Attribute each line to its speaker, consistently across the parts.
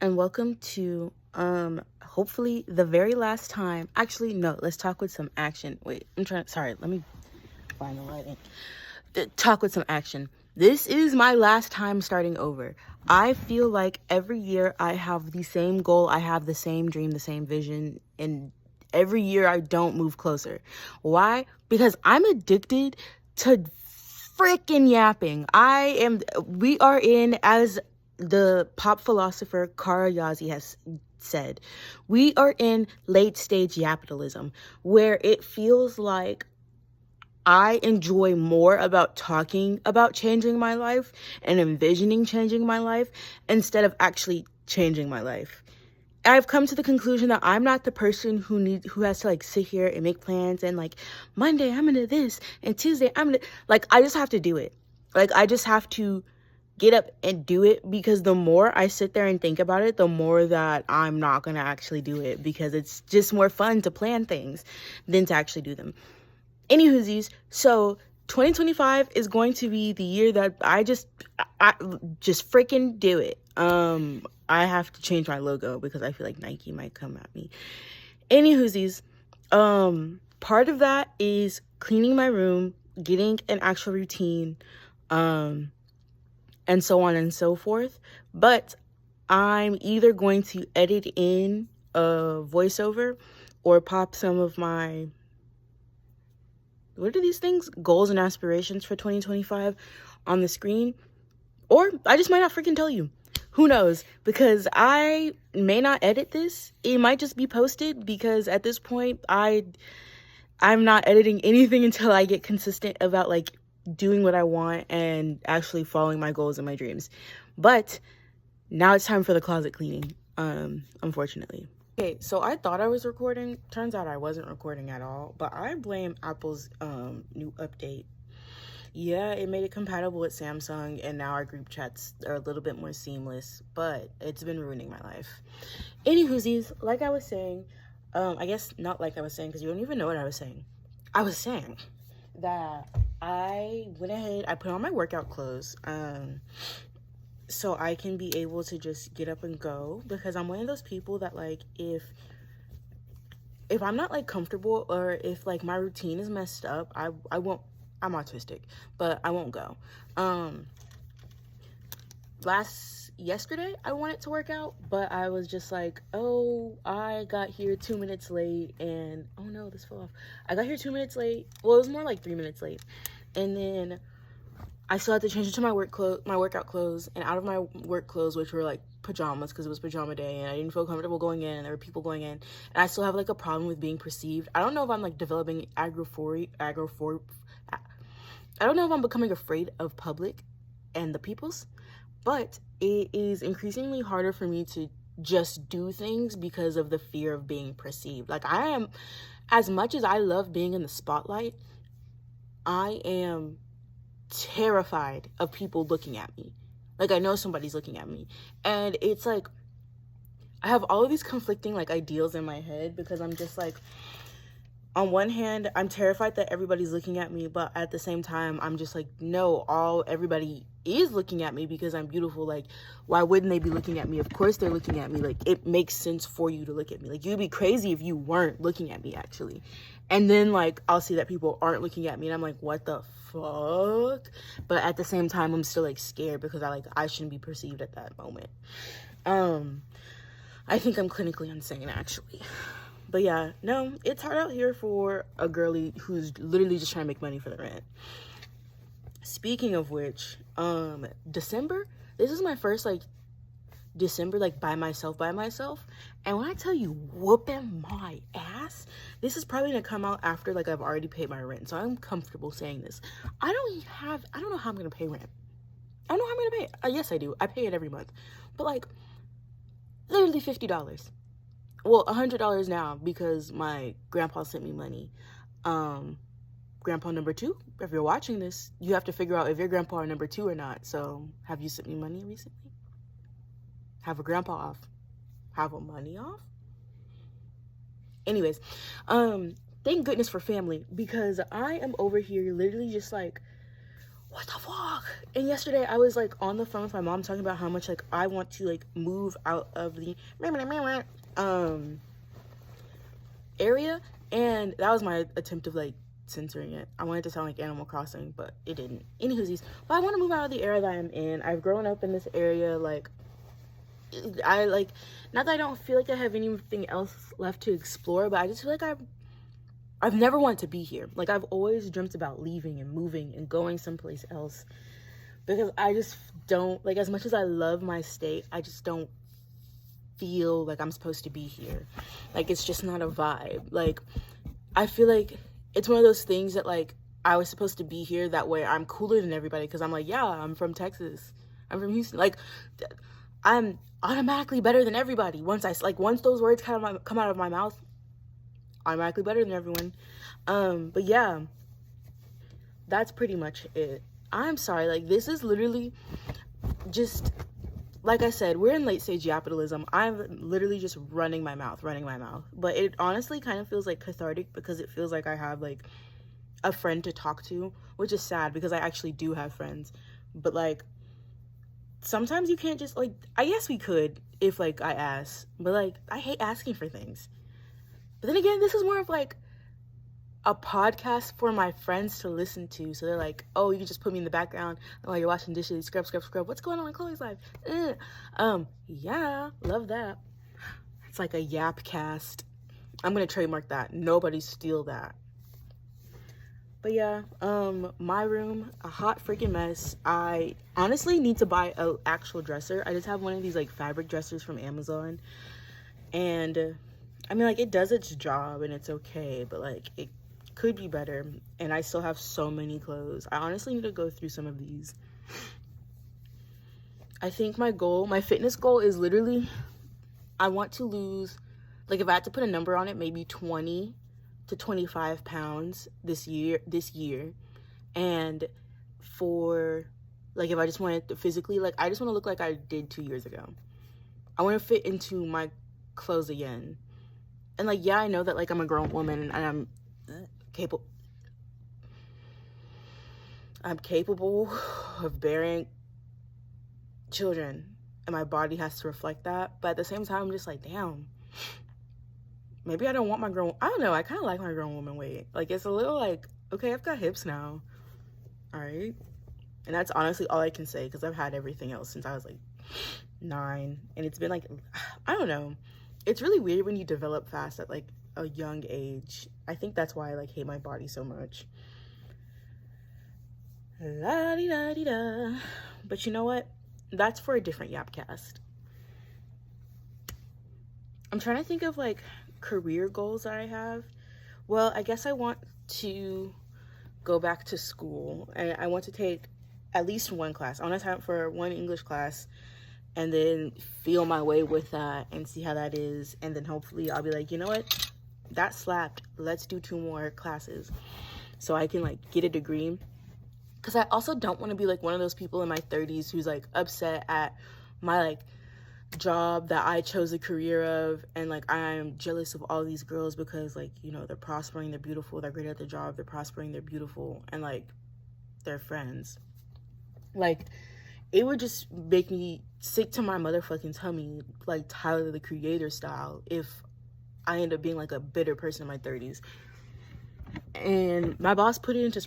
Speaker 1: and welcome to hopefully the very last time. Actually, no, let's talk with some action. Wait, let me find the lighting. Talk with some action. This is my last time starting over. I feel like every year I have the same goal, I have the same dream, the same vision, and every year I don't move closer. Why? Because I'm addicted to freaking yapping. We are in, as the pop philosopher Kara Yazi has said, we are in late stage yapitalism, where it feels like I enjoy more about talking about changing my life and envisioning changing my life instead of actually changing my life. I've come to the conclusion that I'm not the person who has to like sit here and make plans and like Monday I'm gonna this and Tuesday I'm gonna, like, I just have to do it. Like, I just have to get up and do it, because the more I sit there and think about it, the more that I'm not gonna actually do it, because it's just more fun to plan things than to actually do them. Anywhosies, so 2025 is going to be the year that I just freaking do it. I have to change my logo because I feel like Nike might come at me. Anywhosies, part of that is cleaning my room, getting an actual routine, and so on and so forth. But I'm either going to edit in a voiceover or pop some of my, what are these things? Goals and aspirations for 2025 on the screen. Or I just might not freaking tell you. Who knows? Because I may not edit this. It might just be posted, because at this point, I'm not editing anything until I get consistent about like doing what I want and actually following my goals and my dreams. But now it's time for the closet cleaning, unfortunately. Okay, so I thought I was recording. Turns out I wasn't recording at all. But I blame Apple's new update. Yeah, it made it compatible with Samsung, and now our group chats are a little bit more seamless. But it's been ruining my life. Anywhosies, like I was saying, I guess not like I was saying, because you don't even know what I was saying. I was saying that I went ahead, I put on my workout clothes, so I can be able to just get up and go, because I'm one of those people that, like, if I'm not like comfortable, or if like my routine is messed up, I won't. I'm autistic, but I won't go. Yesterday I wanted to work out, but I was just like, oh, I got here 2 minutes late, and oh no, this fell off. I got here 2 minutes late. Well, it was more like 3 minutes late, and then I still had to change into my workout clothes, and out of my work clothes, which were like pajamas, because it was pajama day, and I didn't feel comfortable going in, and there were people going in, and I still have like a problem with being perceived. I don't know if I'm like developing I don't know if I'm becoming afraid of public and the peoples, but it is increasingly harder for me to just do things because of the fear of being perceived. Like, I am, as much as I love being in the spotlight, I am terrified of people looking at me. Like, I know somebody's looking at me, and it's like I have all of these conflicting like ideals in my head, because I'm just like, on one hand, I'm terrified that everybody's looking at me, but at the same time, I'm just like, no, everybody is looking at me because I'm beautiful. Like, why wouldn't they be looking at me? Of course they're looking at me. Like, it makes sense for you to look at me. Like, you'd be crazy if you weren't looking at me, actually. And then, like, I'll see that people aren't looking at me, and I'm like, what the fuck? But at the same time, I'm still, like, scared, because I shouldn't be perceived at that moment. I think I'm clinically insane, actually. But yeah, no, it's hard out here for a girly who's literally just trying to make money for the rent. Speaking of which, December, this is my first like December like by myself. And when I tell you whooping my ass, this is probably gonna come out after like I've already paid my rent, so I'm comfortable saying this. I don't know how I'm gonna pay rent. I don't know how I'm gonna pay it. Yes, I do. I pay it every month, but like literally $50. Well, $100 now, because my grandpa sent me money. Grandpa number 2, if you're watching this, you have to figure out if your grandpa are number 2 or not. So, have you sent me money recently? Have a grandpa off? Have a money off? Anyways, thank goodness for family, because I am over here literally just like, what the fuck? And yesterday I was like on the phone with my mom talking about how much like I want to like move out of the area, and that was my attempt of like censoring it. I wanted to sound like Animal Crossing, but it didn't. Anywhosies, but I want to move out of the area that I'm in. I've grown up in this area. Like, I like, not that I don't feel like I have anything else left to explore, but I just feel like I've never wanted to be here. Like, I've always dreamt about leaving and moving and going someplace else, because I just don't, like, as much as I love my state, I just don't feel like I'm supposed to be here. Like, it's just not a vibe. Like, I feel like it's one of those things that, like, I was supposed to be here, that way I'm cooler than everybody, because I'm like, yeah, I'm from Texas, I'm from Houston, like, I'm automatically better than everybody. Once those words come out of my mouth, automatically better than everyone. But yeah, that's pretty much it. I'm sorry, like, this is literally just, like I said, we're in late stage capitalism. I'm literally just running my mouth. But it honestly kind of feels like cathartic, because it feels like I have like a friend to talk to, which is sad because I actually do have friends. But like, sometimes you can't just, like, I guess we could if like I asked, but like, I hate asking for things. But then again, this is more of like a podcast for my friends to listen to. So they're like, oh, you can just put me in the background while you're washing dishes, scrub. What's going on in Chloe's life? Yeah, love that. It's like a yap cast. I'm gonna trademark that. Nobody steal that. But yeah, my room, a hot freaking mess. I honestly need to buy an actual dresser. I just have one of these like fabric dressers from Amazon, and I mean, like, it does its job and it's okay, but like, it could be better. And I still have so many clothes. I honestly need to go through some of these. I think my fitness goal is literally, I want to lose, like, if I had to put a number on it, maybe 20 to 25 pounds this year. And for, like, if I just wanted to physically, like, I just want to look like I did 2 years ago. I want to fit into my clothes again. And like, yeah, I know that like I'm a grown woman and I'm capable of bearing children, and my body has to reflect that. But at the same time, I'm just like, damn, maybe I don't want I don't know, I kind of like my grown woman weight. Like, it's a little like, okay, I've got hips now, all right? And that's honestly all I can say, because I've had everything else since I was like 9, and it's been like, I don't know. It's really weird when you develop fast at like a young age. I think that's why I like hate my body so much. La-di-da-di-da. But you know what? That's for a different Yapcast. I'm trying to think of like career goals that I have. Well, I guess I want to go back to school, and I want to take at least one class. I want to sign up for one English class, and then feel my way with that and see how that is. And then hopefully I'll be like, you know what? That slapped. Let's do 2 more classes so I can like get a degree. Because I also don't want to be like one of those people in my 30s who's like upset at my like job that I chose a career of, and like I'm jealous of all these girls because like, you know, they're prospering, they're beautiful, they're great at their job, they're prospering, they're beautiful, and like they're friends. Like, it would just make me sick to my motherfucking tummy, like Tyler the Creator style, if I end up being like a bitter person in my 30s. And my boss put it into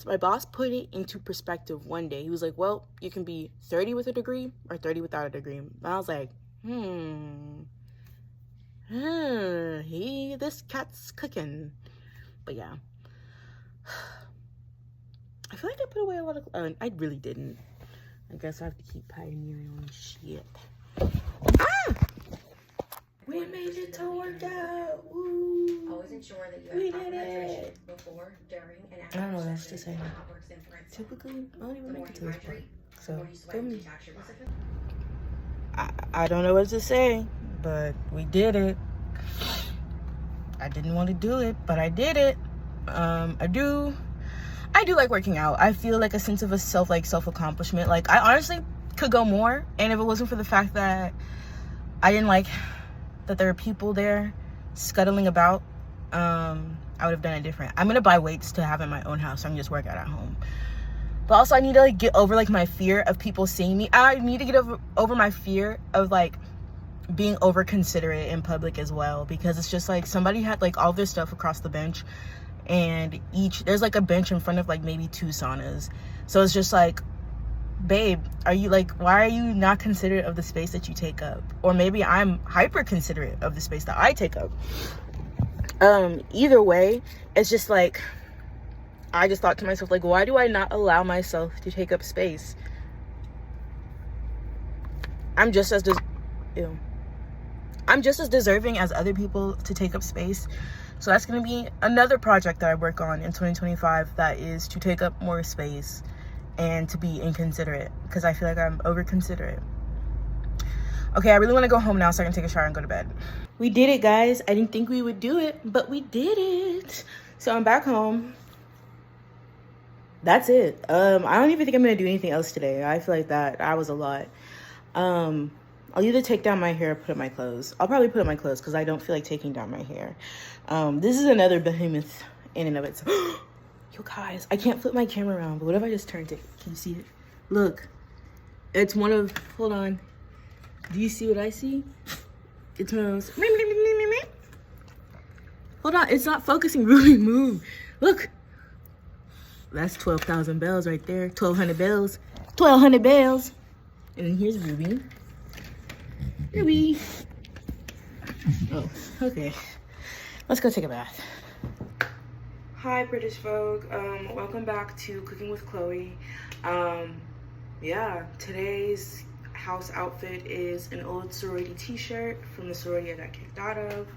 Speaker 1: my boss put it into perspective one day. He was like, well, you can be 30 with a degree or 30 without a degree. And I was like, this cat's cooking. But yeah, I feel like I put away a lot of, I really didn't. I guess I have to keep pioneering on shit. We made it to work out. Woo.
Speaker 2: I wasn't sure that you
Speaker 1: We
Speaker 2: had
Speaker 1: did it.
Speaker 2: before, during, and after.
Speaker 1: I don't know what else to say. Typically, I don't even make it to this part. So, for me. I don't know what to say, but we did it. I didn't want to do it, but I did it. I do like working out. I feel like a sense of self-accomplishment. Like, I honestly could go more, and if it wasn't for the fact that I didn't like that there are people there scuttling about, I would have done it different. I'm gonna buy weights to have in my own house so I can just work out at home. But also I need to like get over like my fear of people seeing me. I need to get over my fear of like being over considerate in public as well, because it's just like somebody had like all this stuff across the bench, and there's like a bench in front of like maybe 2 saunas. So it's just like, babe, are you like, why are you not considerate of the space that you take up? Or maybe I'm hyper considerate of the space that I take up. Either way, it's just like, I just thought to myself, like, why do I not allow myself to take up space? I'm just as deserving as other people to take up space. So that's going to be another project that I work on in 2025, that is to take up more space and to be inconsiderate, because I feel like I'm over considerate. Okay, I really want to go home now so I can take a shower and go to bed. We did it, guys. I didn't think we would do it, but we did it. So I'm back home. That's it. I don't even think I'm gonna do anything else today. I feel like that was a lot. I'll either take down my hair or put up my clothes. I'll probably put up my clothes because I don't feel like taking down my hair. This is another behemoth in and of itself. You guys, I can't flip my camera around, but what if I just turned it? Can you see it? Look, it's one of, hold on. Do you see what I see? It's one of those. Hold on, it's not focusing. Ruby, move. Look. That's 12,000 bells right there. 1,200 bells. 1,200 bells. And then here's Ruby. Ruby. Oh, okay. Let's go take a bath. Hi, British Vogue. Welcome back to Cooking with Chloe. Yeah, today's house outfit is an old sorority t-shirt from the sorority I got kicked out of.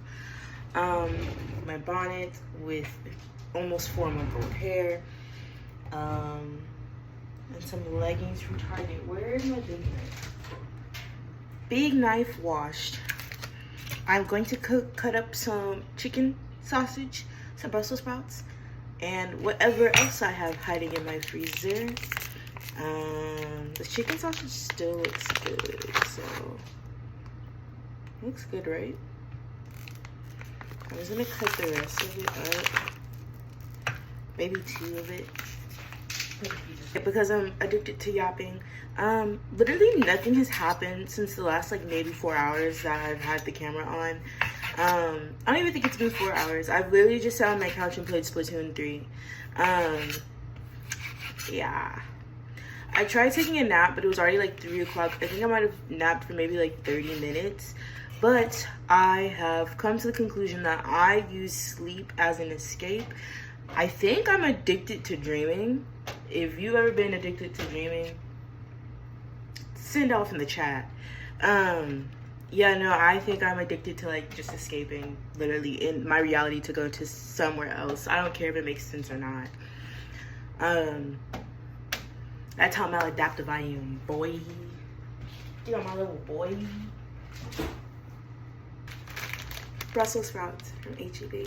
Speaker 1: My bonnet with almost 4-month-old hair. And some leggings from Target. Where is my big knife? Big knife washed. I'm going to cut up some chicken sausage, some Brussels sprouts, and whatever else I have hiding in my freezer. The chicken sausage still looks good, so looks good, right? I'm just gonna cut the rest of it up, maybe 2 of it. Because I'm addicted to yapping. Literally nothing has happened since the last like maybe 4 hours that I've had the camera on. I don't even think it's been 4 hours. I've literally just sat on my couch and played Splatoon 3. Yeah. I tried taking a nap, but it was already like 3 o'clock. I think I might have napped for maybe like 30 minutes. But I have come to the conclusion that I use sleep as an escape. I think I'm addicted to dreaming. If you've ever been addicted to dreaming, send off in the chat. Yeah, no, I think I'm addicted to like just escaping, literally, in my reality, to go to somewhere else. I don't care if it makes sense or not. That's how maladaptive I am, boy. You know, my little boy. Brussels sprouts from H-E-B.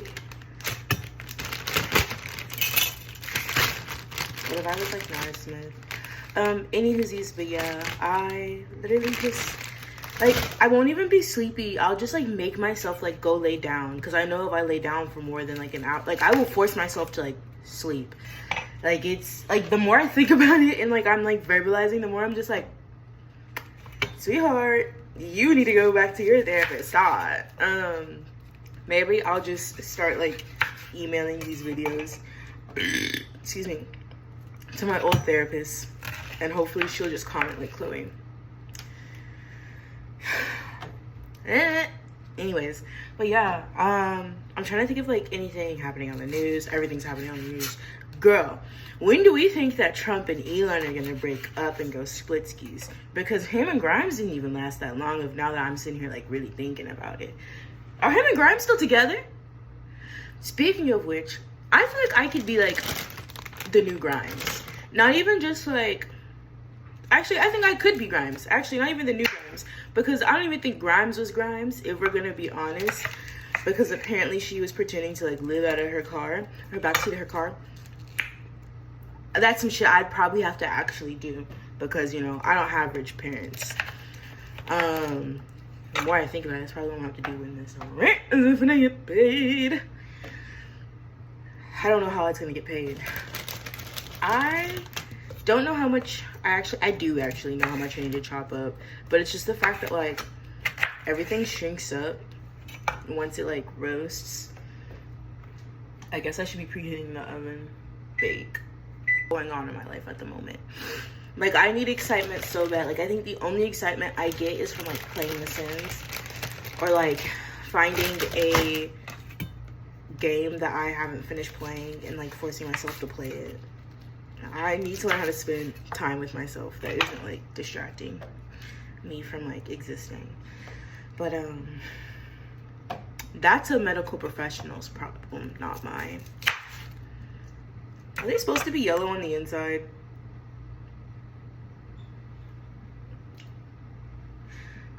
Speaker 1: What if I look like Nara Smith? Anywhosies, but yeah, I literally just, like, I won't even be sleepy. I'll just, like, make myself, like, go lay down. Because I know if I lay down for more than, like, an hour, like, I will force myself to, like, sleep. Like, it's, like, the more I think about it and, like, I'm, like, verbalizing, the more I'm just, like, sweetheart, you need to go back to your therapist. Stop. Maybe I'll just start, like, emailing these videos. Excuse me. To my old therapist, and hopefully she'll just comment like Chloe. Anyways, but yeah, I'm trying to think of like anything happening on the news. Everything's happening on the news. Girl, when do we think that Trump and Elon are gonna break up and go split skis? Because him and Grimes didn't even last that long. Of now that I'm sitting here like really thinking about it, are him and Grimes still together? Speaking of which, I feel like I could be like the new Grimes. Not even just like, actually I think I could be Grimes. Actually, not even the new Grimes, because I don't even think Grimes was Grimes, if we're gonna be honest, because apparently she was pretending to like live out of her car, her backseat of her car. That's some shit I'd probably have to actually do, because, you know, I don't have rich parents. The more I think about it, it's probably what I'm gonna have to do when this rent is when I get paid. I don't know how it's gonna get paid. I don't know how much I do actually know how much I need to chop up, but it's just the fact that like everything shrinks up once it like roasts. I guess I should be preheating the oven. Bake. Going on in my life at the moment. Like I need excitement so bad. Like I think the only excitement I get is from like playing The Sims or like finding a game that I haven't finished playing and like forcing myself to play it. I need to learn how to spend time with myself that isn't like distracting me from like existing. But that's a medical professional's problem, not mine. Are they supposed to be yellow on the inside?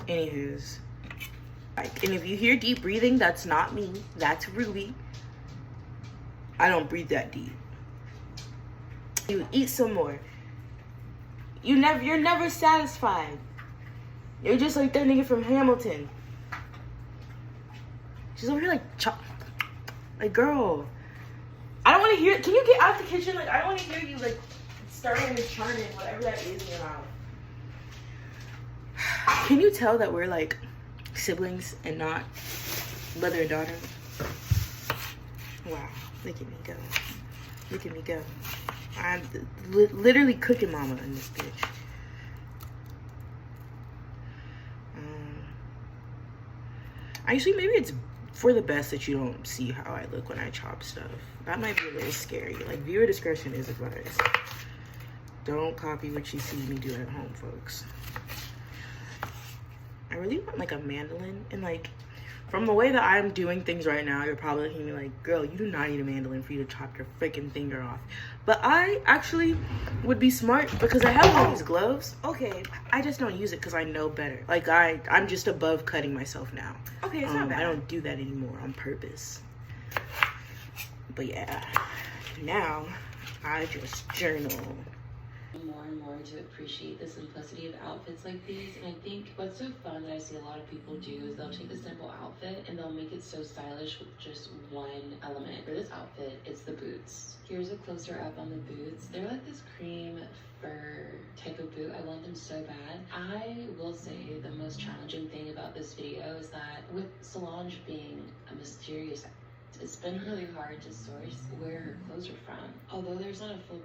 Speaker 1: Anywho's, like, and if you hear deep breathing, that's not me, that's Ruby. I don't breathe that deep. You eat some more. You're never satisfied. You're just like that nigga from Hamilton. She's over here like chop. Like girl, I don't want to hear. Can you get out the kitchen? Like I don't want to hear you like starting and churning whatever that is in your mouth. Can you tell that we're like siblings and not mother and daughter? Wow, look at me go. Look at me go. I'm literally cooking mama in this bitch. Actually, maybe it's for the best that you don't see how I look when I chop stuff. That might be a little scary. Like, viewer discretion is advised. Don't copy what you see me do at home, folks. I really want, like, a mandolin. And, like, from the way that I'm doing things right now, you're probably looking at me like, girl, you do not need a mandolin for you to chop your freaking finger off. But I actually would be smart because I have all these gloves. Okay, I just don't use it because I know better. Like, I'm just above cutting myself now. Okay, it's not bad. I don't do that anymore on purpose. But yeah, now I just journal.
Speaker 3: More and more to appreciate the simplicity of outfits like these, and I think what's so fun that I see a lot of people do is they'll take a simple outfit and they'll make it so stylish with just one element. For this outfit, it's the boots. Here's a closer up on the boots. They're like this cream fur type of boot. I want them so bad. I will say the most challenging thing about this video is that with Solange being a mysterious, it's been really hard to source where her clothes are from. Although there's not a full